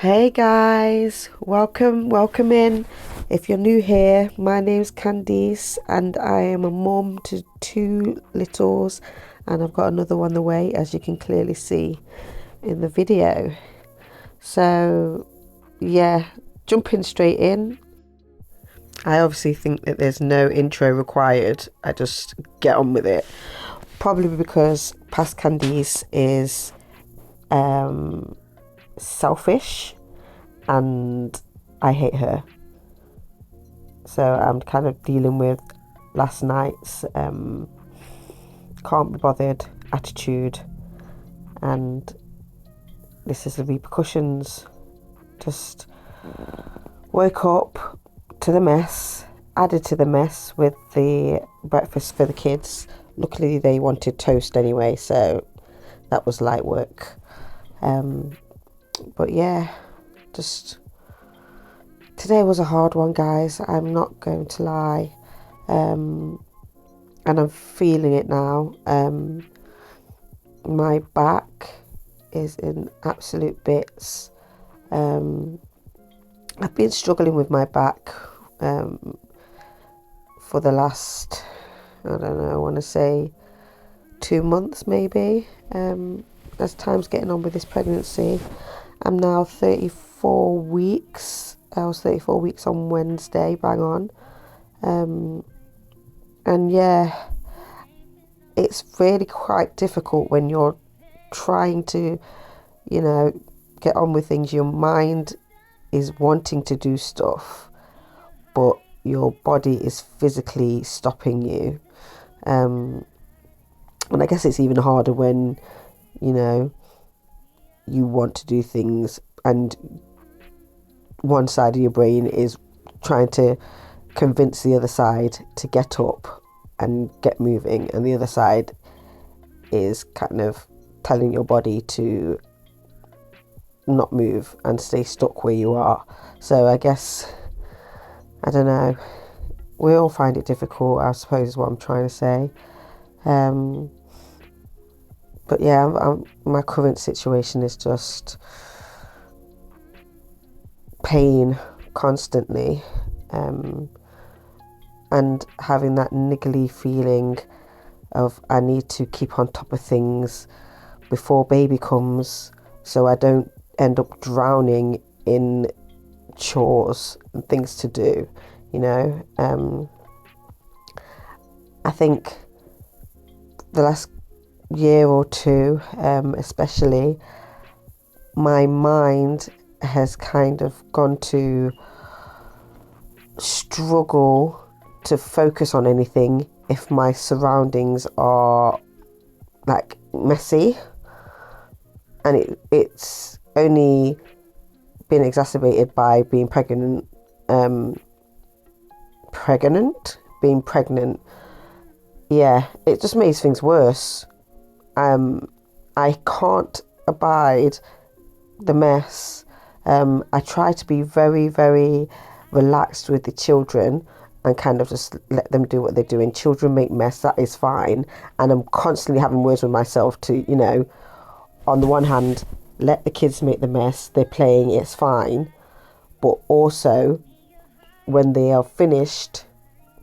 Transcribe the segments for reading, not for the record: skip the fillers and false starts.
Hey guys, welcome in. If you're new here, my name's Candice and I am a mum to two littles, and I've got another one the way, as you can clearly see in the video. So yeah, jumping straight in. I obviously think that there's no intro required. I just get on with it. Probably because past Candice is selfish and I hate her. So I'm kind of dealing with last night's can't be bothered attitude, and this is the repercussions. Just woke up to the mess, added to the mess with the breakfast for the kids. Luckily they wanted toast anyway, so that was light work. But yeah, just today was a hard one, guys. I'm not going to lie. And I'm feeling it now. My back is in absolute bits. I've been struggling with my back for the last, I don't know, I want to say 2 months maybe. As time's getting on with this pregnancy, I'm now 34 weeks. I was 34 weeks on Wednesday, bang on. And yeah, it's really quite difficult when you're trying to, get on with things. Your mind is wanting to do stuff, but your body is physically stopping you. And I guess it's even harder when, you want to do things and one side of your brain is trying to convince the other side to get up and get moving, and the other side is kind of telling your body to not move and stay stuck where you are. So I guess, I don't know, we all find it difficult, I suppose is what I'm trying to say. But yeah, my current situation is just pain constantly, and having that niggly feeling of I need to keep on top of things before baby comes, so I don't end up drowning in chores and things to do. I think the last year or two, especially, my mind has kind of gone to struggle to focus on anything if my surroundings are like messy, and it's only been exacerbated by being pregnant. Being pregnant, yeah, it just makes things worse. I can't abide the mess. I try to be very, very relaxed with the children and kind of just let them do what they're doing. Children make mess, that is fine. And I'm constantly having words with myself to, on the one hand, let the kids make the mess, they're playing, it's fine. But also, when they are finished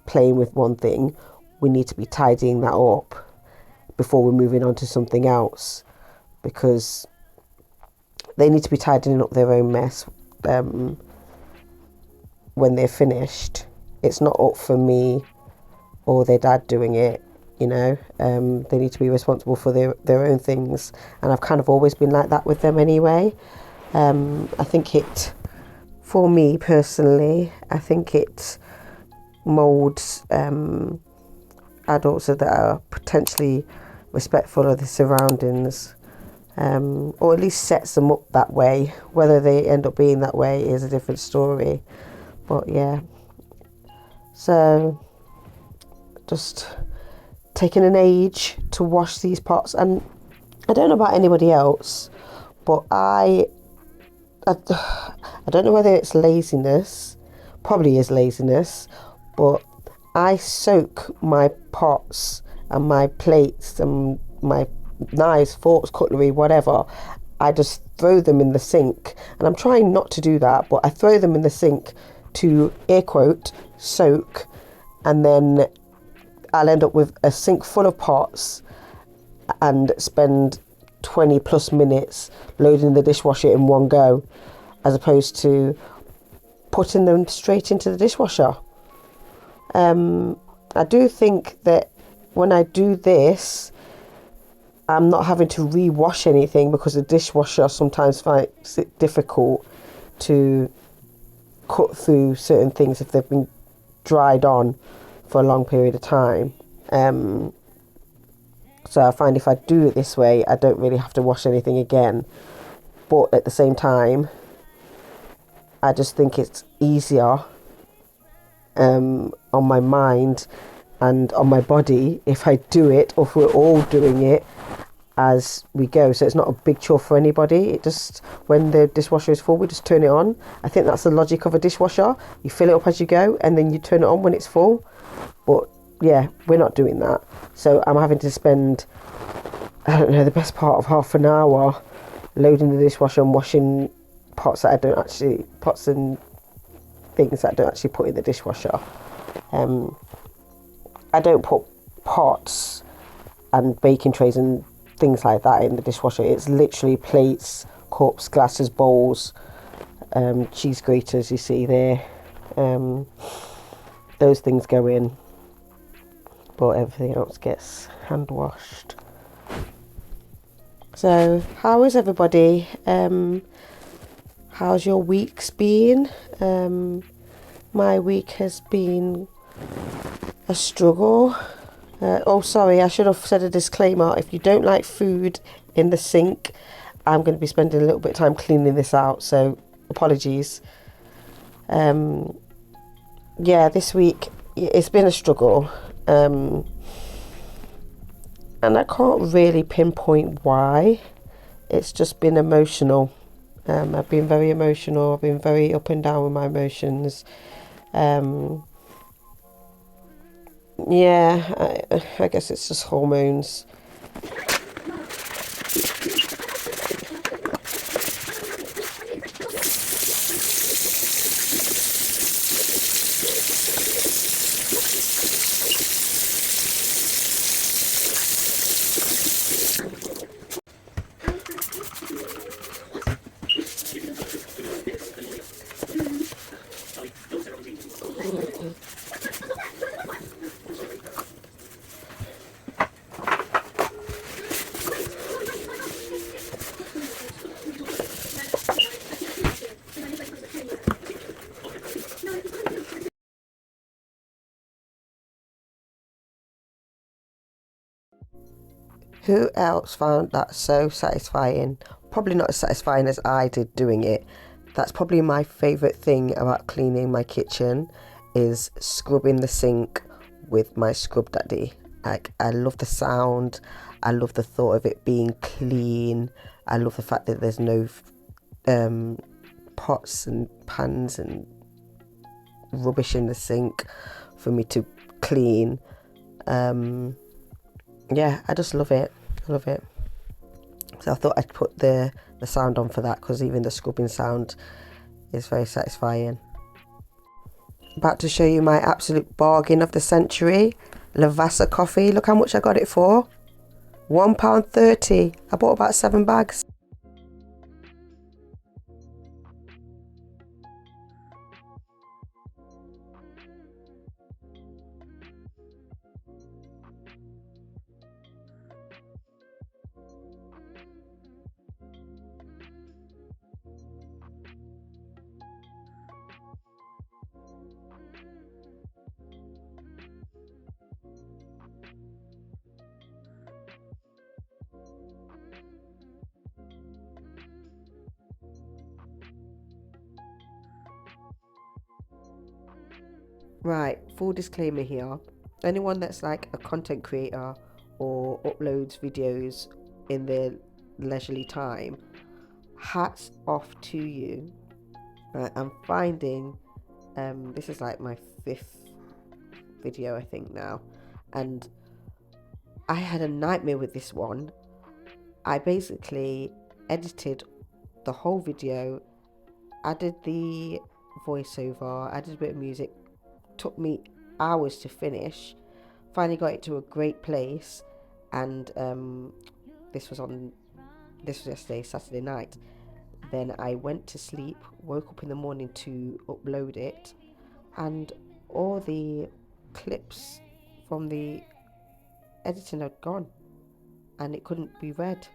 playing with one thing, we need to be tidying that up before we're moving on to something else, because they need to be tidying up their own mess when they're finished. It's not up for me or their dad doing it, They need to be responsible for their own things, and I've kind of always been like that with them anyway. I think for me personally, I think it molds adults that are potentially respectful of the surroundings, or at least sets them up that way. Whether they end up being that way is a different story. But yeah, so just taking an age to wash these pots, and I don't know about anybody else, but I don't know whether it's laziness, probably is laziness, but I soak my pots and my plates and my knives, forks, cutlery, whatever, I just throw them in the sink. And I'm trying not to do that, but I throw them in the sink to, air quote, soak. And then I'll end up with a sink full of pots and spend 20 plus minutes loading the dishwasher in one go, as opposed to putting them straight into the dishwasher. I do think that when I do this, I'm not having to re-wash anything, because the dishwasher sometimes finds it difficult to cut through certain things if they've been dried on for a long period of time. So I find if I do it this way, I don't really have to wash anything again. But at the same time, I just think it's easier on my mind and on my body if I do it, or if we're all doing it as we go. So it's not a big chore for anybody. It just, when the dishwasher is full, we just turn it on. I think that's the logic of a dishwasher. You fill it up as you go, and then you turn it on when it's full. But yeah, we're not doing that. So I'm having to spend, I don't know, the best part of half an hour loading the dishwasher and washing pots and things that I don't actually put in the dishwasher. I don't put pots and baking trays and things like that in the dishwasher. It's literally plates, cups, glasses, bowls, cheese graters you see there. Those things go in, but everything else gets hand washed. So how is everybody? How's your week's been? My week has been a struggle. Sorry, I should have said a disclaimer. If you don't like food in the sink, I'm going to be spending a little bit of time cleaning this out, so apologies. This week it's been a struggle, and I can't really pinpoint why. It's just been emotional. I've been very emotional. I've been very up and down with my emotions. I guess it's just hormones. Who else found that so satisfying? Probably not as satisfying as I did doing it. That's probably my favourite thing about cleaning my kitchen, is scrubbing the sink with my Scrub Daddy. Like, I love the sound. I love the thought of it being clean. I love the fact that there's no pots and pans and rubbish in the sink for me to clean. I just love it. I love it. So I thought I'd put the sound on for that, because even the scrubbing sound is very satisfying. About to show you my absolute bargain of the century. Lavazza coffee. Look how much I got it for. £1.30. I bought about 7 bags. Right, full disclaimer here. Anyone that's like a content creator or uploads videos in their leisurely time, hats off to you. Right, I'm finding this is like my 5th video, I think, now, and I had a nightmare with this one. I basically edited the whole video, added the voiceover, added a bit of music. Took me hours to finish. Finally got it to a great place, and this was yesterday, Saturday night. Then I went to sleep, woke up in the morning to upload it, and all the clips from the editing had gone, and it couldn't be read.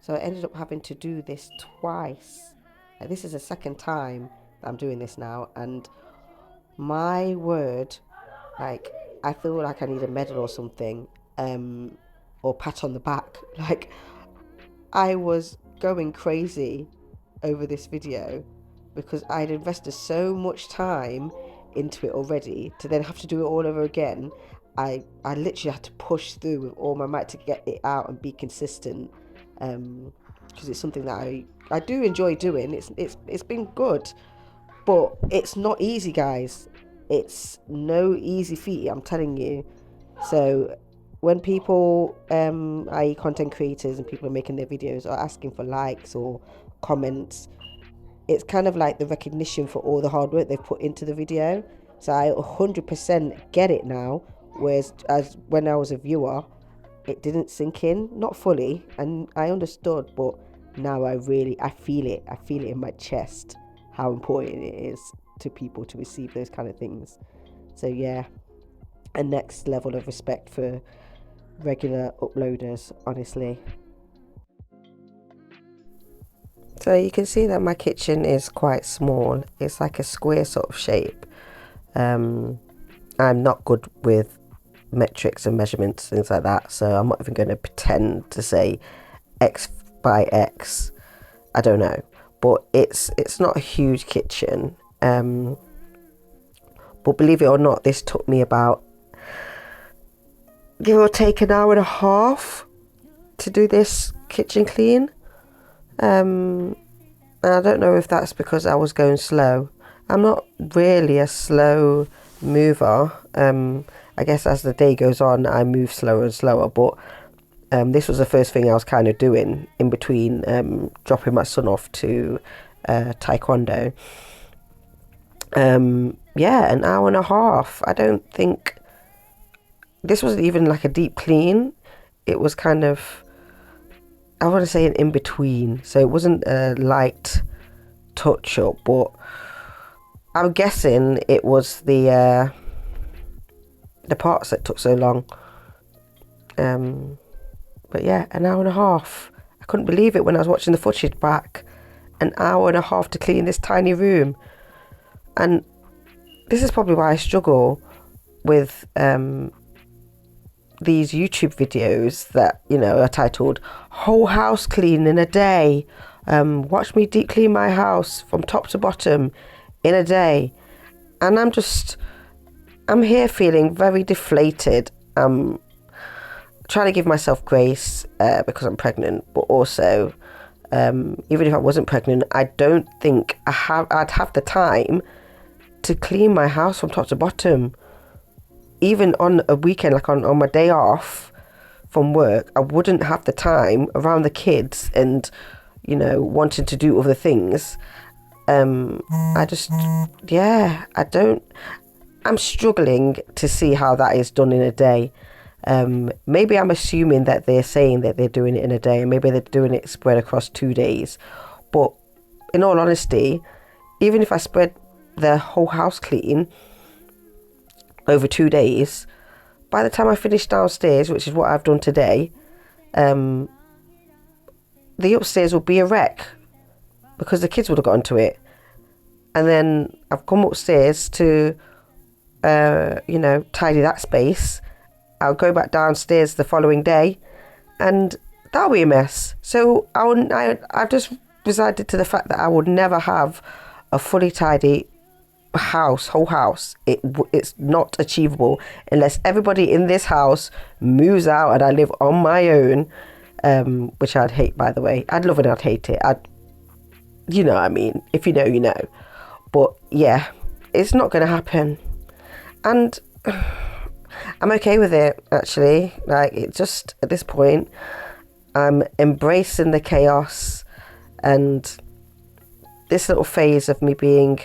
So I ended up having to do this twice. This is the second time that I'm doing this now, and my word, like, I feel like I need a medal or something, or pat on the back. Like, I was going crazy over this video because I'd invested so much time into it already, to then have to do it all over again. I literally had to push through with all my might to get it out and be consistent, because it's something that I do enjoy doing. It's been good, but it's not easy, guys. It's no easy feat, I'm telling you. So when people, i.e. content creators and people are making their videos, are asking for likes or comments, it's kind of like the recognition for all the hard work they've put into the video. So I 100% get it now, whereas as when I was a viewer, it didn't sink in, not fully, and I understood, but now I feel it in my chest, how important it is to people to receive those kind of things. So yeah, a next level of respect for regular uploaders, honestly. So you can see that my kitchen is quite small. It's like a square sort of shape. I'm not good with metrics and measurements, things like that, so I'm not even going to pretend to say X by X. I don't know, but it's not a huge kitchen. But believe it or not, this took me about, give or take, an hour and a half to do this kitchen clean. And I don't know if that's because I was going slow. I'm not really a slow mover. I guess as the day goes on, I move slower and slower, but this was the first thing I was kind of doing in between dropping my son off to taekwondo. Yeah, an hour and a half. I don't think this wasn't even like a deep clean. It was kind of, I want to say, an in between. So it wasn't a light touch up, but I'm guessing it was the parts that took so long. But yeah, an hour and a half. I couldn't believe it when I was watching the footage back. An hour and a half to clean this tiny room. And this is probably why I struggle with these YouTube videos that, you know, are titled "Whole House Clean in a Day." Watch me deep clean my house from top to bottom in a day. And I'm here feeling very deflated. I'm trying to give myself grace because I'm pregnant, but also even if I wasn't pregnant, I don't think I'd have the time to clean my house from top to bottom. Even on a weekend, like on my day off from work, I wouldn't have the time around the kids and, you know, wanting to do other things. I'm struggling to see how that is done in a day. Maybe I'm assuming that they're saying that they're doing it in a day, and maybe they're doing it spread across 2 days. But in all honesty, even if I spread the whole house clean over 2 days, by the time I finish downstairs, which is what I've done today, the upstairs will be a wreck because the kids would have got into it. And then I've come upstairs to tidy that space. I'll go back downstairs the following day and that'll be a mess. So I've just decided to the fact that I would never have a fully tidy whole house. It's not achievable unless everybody in this house moves out and I live on my own, which I'd hate, by the way. I'd love it, I'd hate it. You know what I mean. If you know, you know. But yeah, it's not going to happen. And I'm okay with it, actually. Like, it just, at this point, I'm embracing the chaos. And this little phase of me being,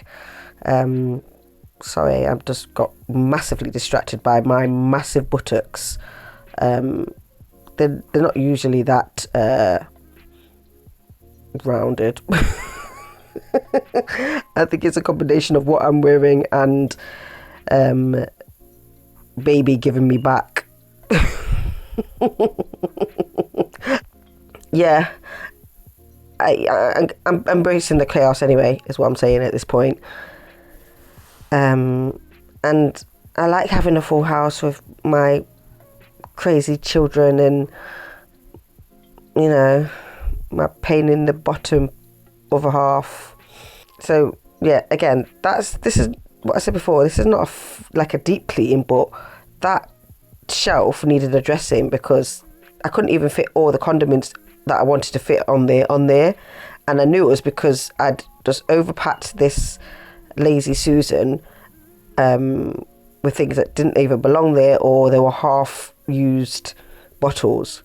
sorry, I've just got massively distracted by my massive buttocks. They're not usually that rounded. I think it's a combination of what I'm wearing and baby giving me back. Yeah, I'm embracing the chaos anyway, is what I'm saying at this point. And I like having a full house with my crazy children and, you know, my pain in the bottom other half. So yeah, again, this is what I said before. This is not like a deep clean, but that shelf needed addressing because I couldn't even fit all the condiments that I wanted to fit on there, and I knew it was because I'd just overpacked this Lazy Susan with things that didn't even belong there, or they were half used bottles.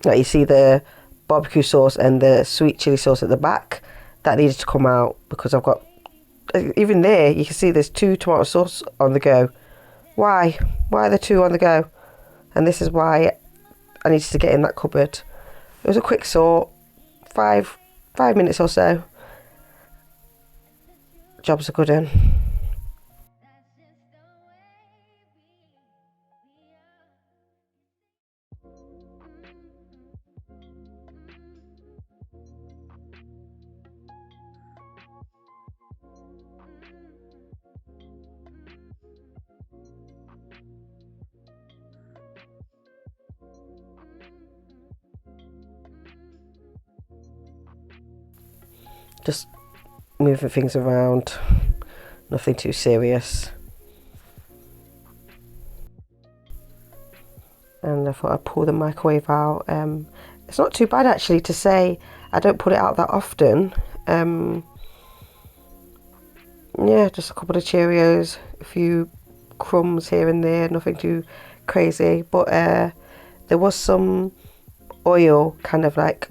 Like you see the barbecue sauce and the sweet chili sauce at the back, that needed to come out because I've got, even there you can see there's 2 tomato sauce on the go. Why are there 2 on the go? And this is why I needed to get in that cupboard. It was a quick sort, 5 minutes or so. Job's a good one. Just moving things around, nothing too serious. And I thought I'd pull the microwave out. It's not too bad actually to say I don't put it out that often. Yeah, just a couple of Cheerios, a few crumbs here and there, nothing too crazy. But there was some oil kind of like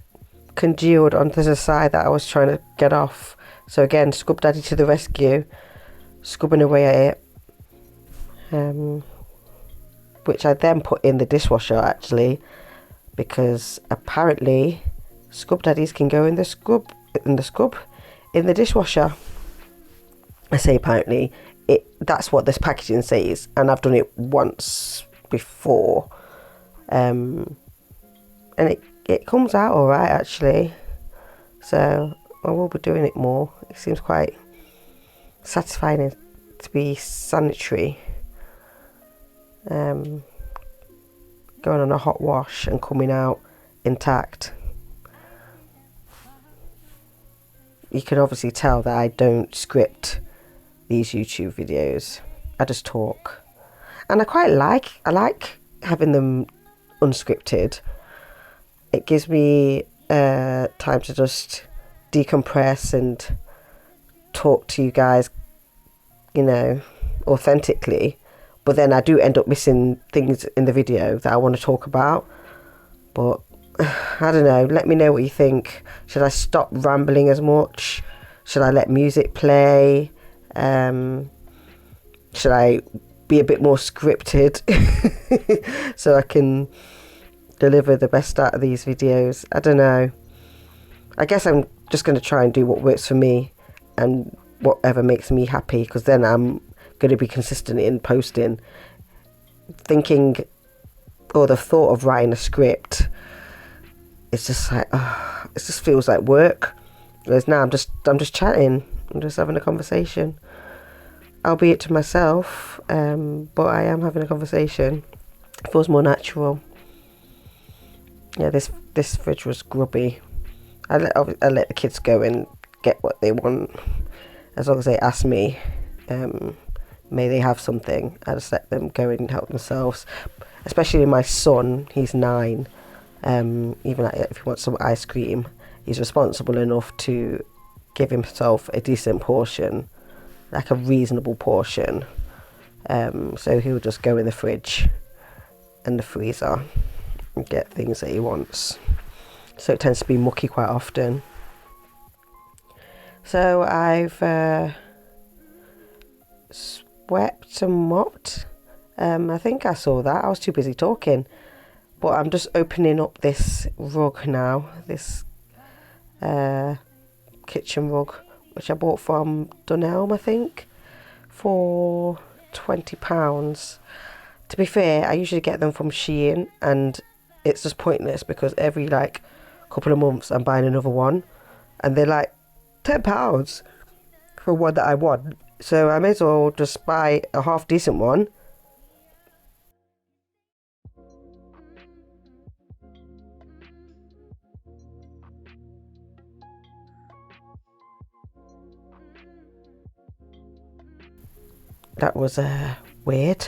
congealed onto the side that I was trying to get off. So again, Scrub Daddy to the rescue, scrubbing away at it. Which I then put in the dishwasher actually, because apparently Scrub Daddies can go in the dishwasher. I say apparently, that's what this packaging says, and I've done it once before, and it comes out all right actually. So I will be doing it more. It seems quite satisfying to be sanitary. Going on a hot wash and coming out intact. You can obviously tell that I don't script these YouTube videos. I just talk, and I like having them unscripted. It gives me time to just decompress and talk to you guys, you know, authentically. But then I do end up missing things in the video that I want to talk about. But I don't know, let me know what you think. Should I stop rambling as much? Should I let music play? Should I be a bit more scripted so I can deliver the best out of these videos? I don't know. I guess I'm just going to try and do what works for me and whatever makes me happy, because then I'm going to be consistent in posting. Thinking, or the thought of writing a script, it's just like, it just feels like work. Whereas now I'm just chatting, I'm just having a conversation, albeit to myself, but I am having a conversation. It feels more natural. Yeah, this fridge was grubby. I let the kids go and get what they want, as long as they ask me. May they have something. I just let them go and help themselves. Especially my son, he's 9. Even like if he wants some ice cream, he's responsible enough to give himself a decent portion, like a reasonable portion. So he'll just go in the fridge and the freezer and get things that he wants. So it tends to be mucky quite often. So I've swept and mopped. I think I saw that. I was too busy talking. But I'm just opening up this rug now. This kitchen rug, which I bought from Dunelm, I think, for £20. To be fair, I usually get them from Shein, and it's just pointless because every like couple of months I'm buying another one, and they're like £10 for one that I want. So I may as well just buy a half decent one. That was weird.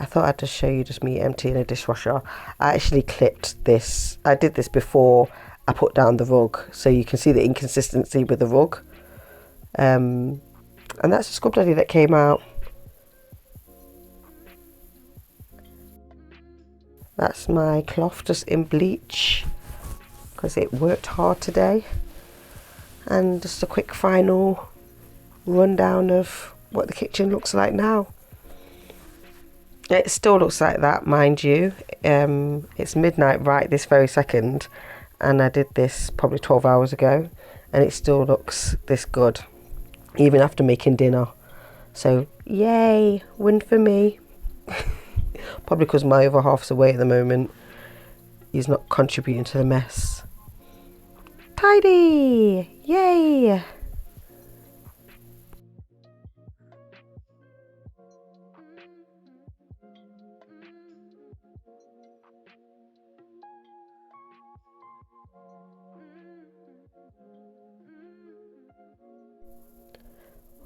I thought I'd just show you just me emptying a dishwasher. I actually clipped this. I did this before I put down the rug, so you can see the inconsistency with the rug. And that's the scrub daddy that came out. That's my cloth just in bleach because it worked hard today. And just a quick final rundown of what the kitchen looks like now. It still looks like that, mind you. It's midnight right this very second, and I did this probably 12 hours ago, and it still looks this good, even after making dinner. So, yay, win for me. Probably because my other half's away at the moment. He's not contributing to the mess. Tidy! Yay!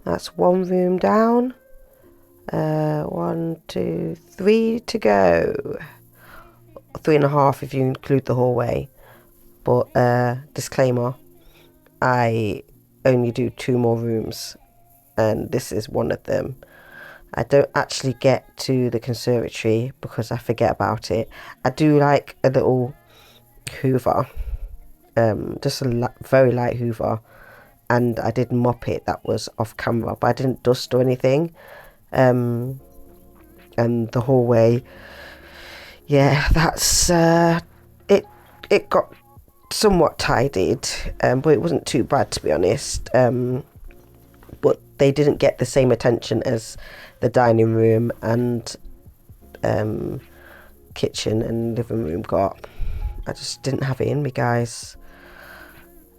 That's one room down. 1, 2, 3 to go. 3.5 if you include the hallway. But disclaimer, I only do 2 more rooms, and this is one of them. I don't actually get to the conservatory because I forget about it. I do like a little hoover, just a very light hoover, and I did mop it. That was off camera, but I didn't dust or anything. And the hallway, yeah, that's it got somewhat tidied, but it wasn't too bad, to be honest. But they didn't get the same attention as the dining room and kitchen and living room got. I just didn't have it in me, guys.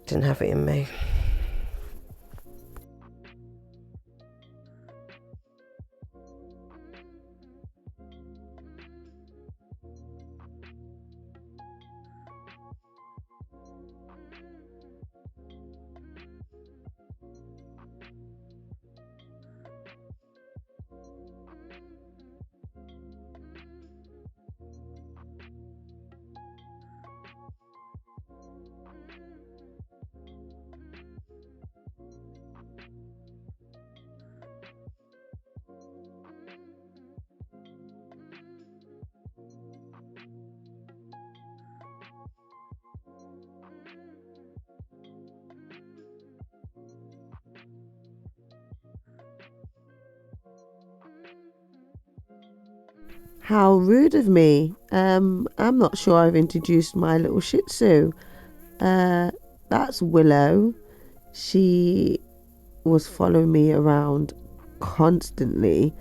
Didn't have it in me. How rude of me. I'm not sure I've introduced my little Shih Tzu. That's Willow. She was following me around constantly.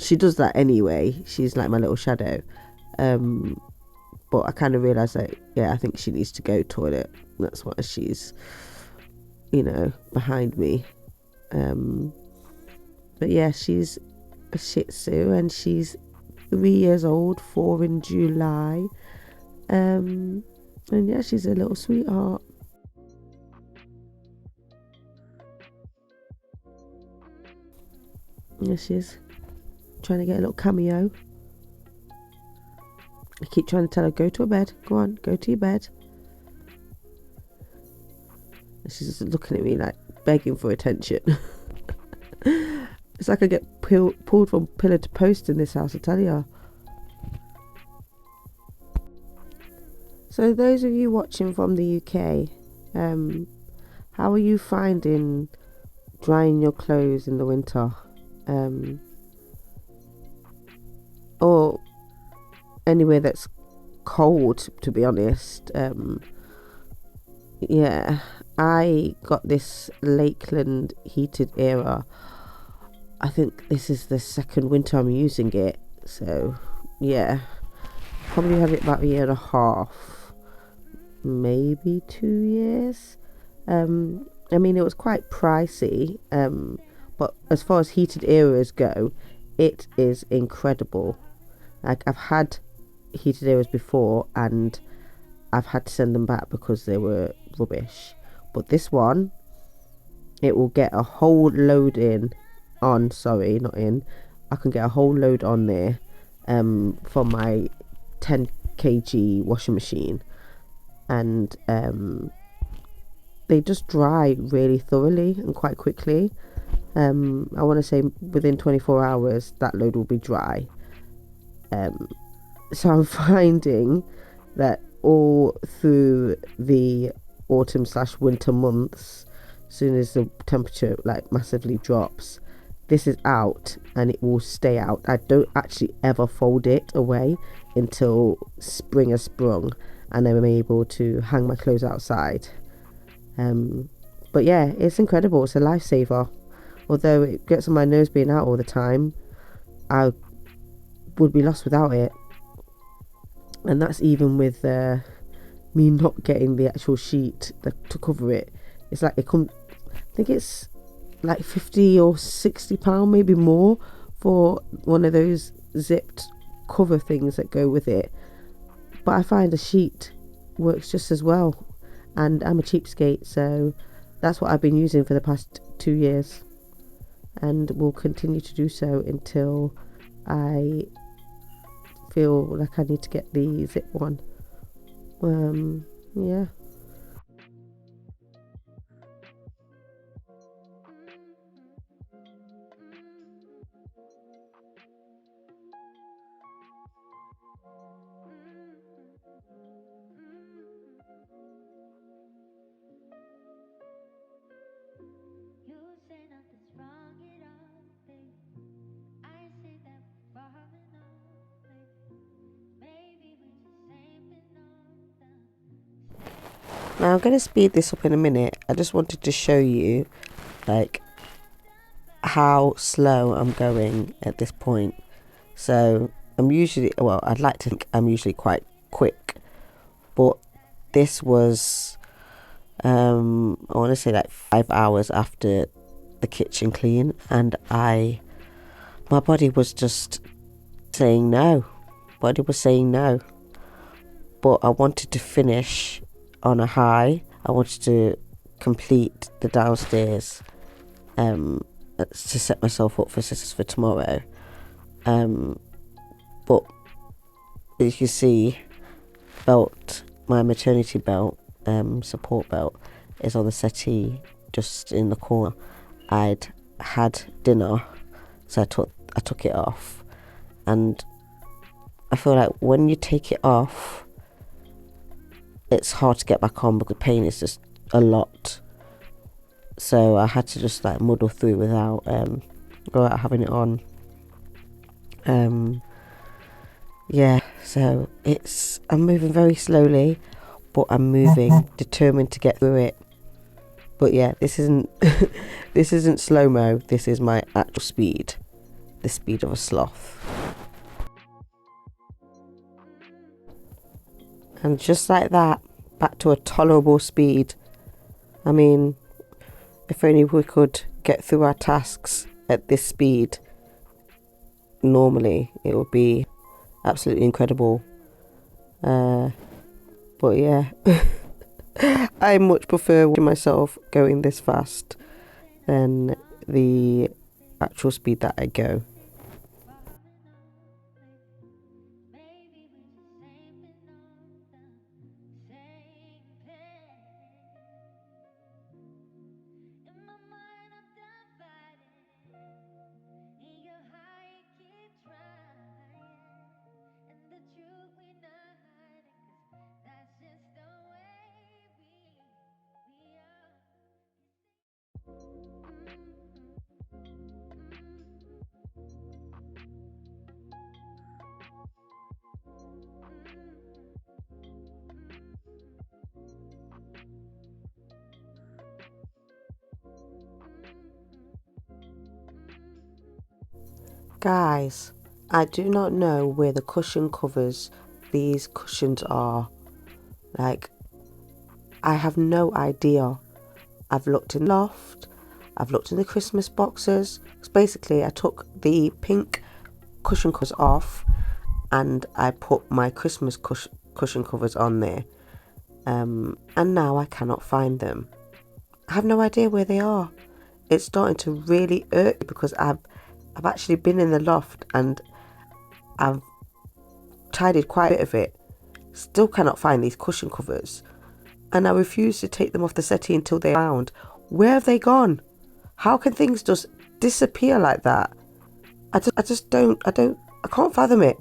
She does that anyway. She's like my little shadow. But I kind of realised that, yeah, I think she needs to go toilet. That's why she's, behind me. But yeah, she's a Shih Tzu, and she's 3 years old, 4 in July. And yeah, she's a little sweetheart. Yeah, she is. Trying to get a little cameo. I keep trying to tell her, go to bed. Go on, go to your bed. And she's just looking at me like begging for attention. It's like I get pulled from pillar to post in this house, I tell you. So those of you watching from the UK, How are you finding drying your clothes in the winter? Or anywhere that's cold, to be honest. Yeah, I got this Lakeland heated era. I think this is the second winter I'm using it. So, yeah, probably had it about a year and a half, maybe 2 years. I mean, it was quite pricey, but as far as heated eras go, it is incredible. Like, I've had heated eras before and I've had to send them back because they were rubbish. But this one, it will get a whole load in on, sorry, not in. I can get a whole load on there from my 10 kg washing machine, and they just dry really thoroughly and quite quickly. I want to say within 24 hours that load will be dry. So I'm finding that all through the autumn slash winter months, soon as the temperature like massively drops, this is out and it will stay out. I don't actually ever fold it away until spring has sprung and I'm able to hang my clothes outside. But yeah, it's incredible. It's a lifesaver. Although it gets on my nerves being out all the time, I would be lost without it. And that's even with me not getting the actual sheet to cover it. It's like I think it's like 50 or 60 pound, maybe more, for one of those zipped cover things that go with it. But I find a sheet works just as well, and I'm a cheapskate, so that's what I've been using for the past 2 years, and will continue to do so until I feel like I need to get the zip one. Yeah. Now I'm going to speed this up in a minute. I just wanted to show you like how slow I'm going at this point. So I'm usually, well, I'd like to think I'm usually quite quick, but this was I want to say like 5 hours after the kitchen clean, and my body was just saying no. Body was saying no. But I wanted to finish on a high. I wanted to complete the downstairs to set myself up for success for tomorrow. But as you can see, my maternity belt, support belt, is on the settee just in the corner. I'd had dinner, so I took it off, and I feel like when you take it off, it's hard to get back on because the pain is just a lot. So I had to just like muddle through without having it on. Yeah, so I'm moving very slowly, but I'm moving determined to get through it. But yeah, this isn't this isn't slow mo. This is my actual speed, the speed of a sloth. And just like that, back to a tolerable speed. I mean, if only we could get through our tasks at this speed normally, it would be absolutely incredible. But yeah, I much prefer watching myself going this fast than the actual speed that I go. Guys, I do not know where the cushion covers, these cushions are. Like, I have no idea. I've looked in the loft, I've looked in the Christmas boxes. So basically, I took the pink cushion covers off and I put my Christmas cushion covers on there. And now I cannot find them. I have no idea where they are. It's starting to really irk me because I've actually been in the loft and I've tidied quite a bit of it. Still cannot find these cushion covers. And I refuse to take them off the settee until they're found. Where have they gone? How can things just disappear like that? I can't fathom it.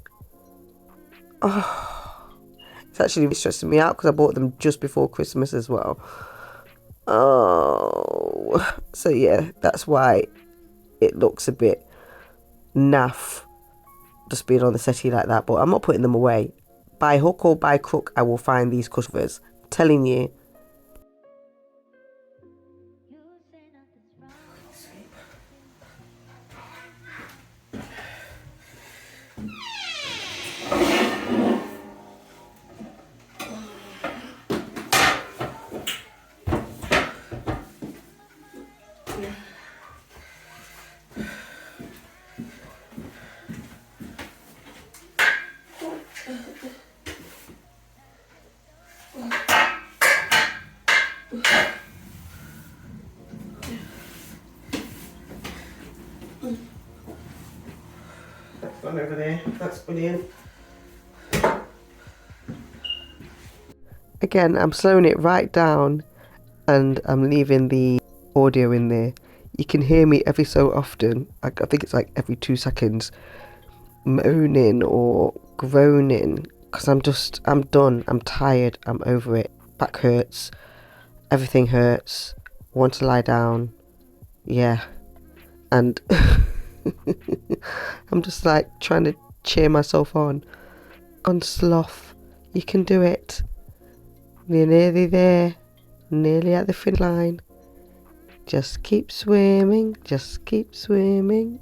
Oh, it's actually stressing me out because I bought them just before Christmas as well. Oh, so yeah, that's why it looks a bit naff just being on the settee like that. But I'm not putting them away. By hook or by crook, I will find these cushions. I'm telling you. That's gone over there. That's brilliant. Again, I'm slowing it right down and I'm leaving the audio in there. You can hear me every so often, I think it's like every 2 seconds, moaning or groaning because I'm done, I'm tired, I'm over it. Back hurts, everything hurts, want to lie down, yeah. And I'm just like trying to cheer myself on. On sloth, you can do it. You're nearly there, nearly at the finish line. Just keep swimming, just keep swimming.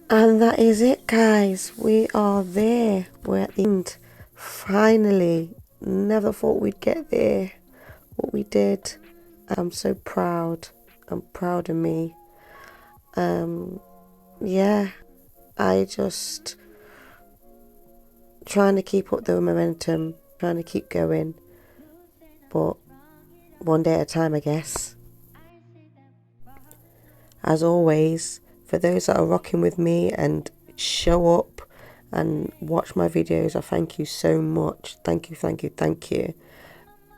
And that is it, guys. We are there. We're at the end. Finally. Never thought we'd get there. What we did. I'm so proud. I'm proud of me. Yeah. I just trying to keep up the momentum. Trying to keep going. But one day at a time, I guess. As always, for those that are rocking with me and show up and watch my videos, I thank you so much. Thank you, thank you, thank you.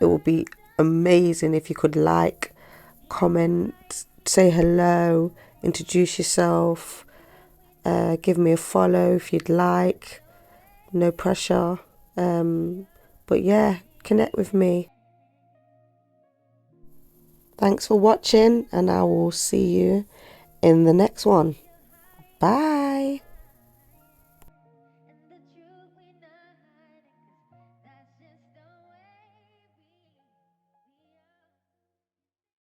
It would be amazing if you could like, comment, say hello, introduce yourself, give me a follow if you'd like. No pressure. But yeah, connect with me. Thanks for watching and I will see you in the next one. Bye.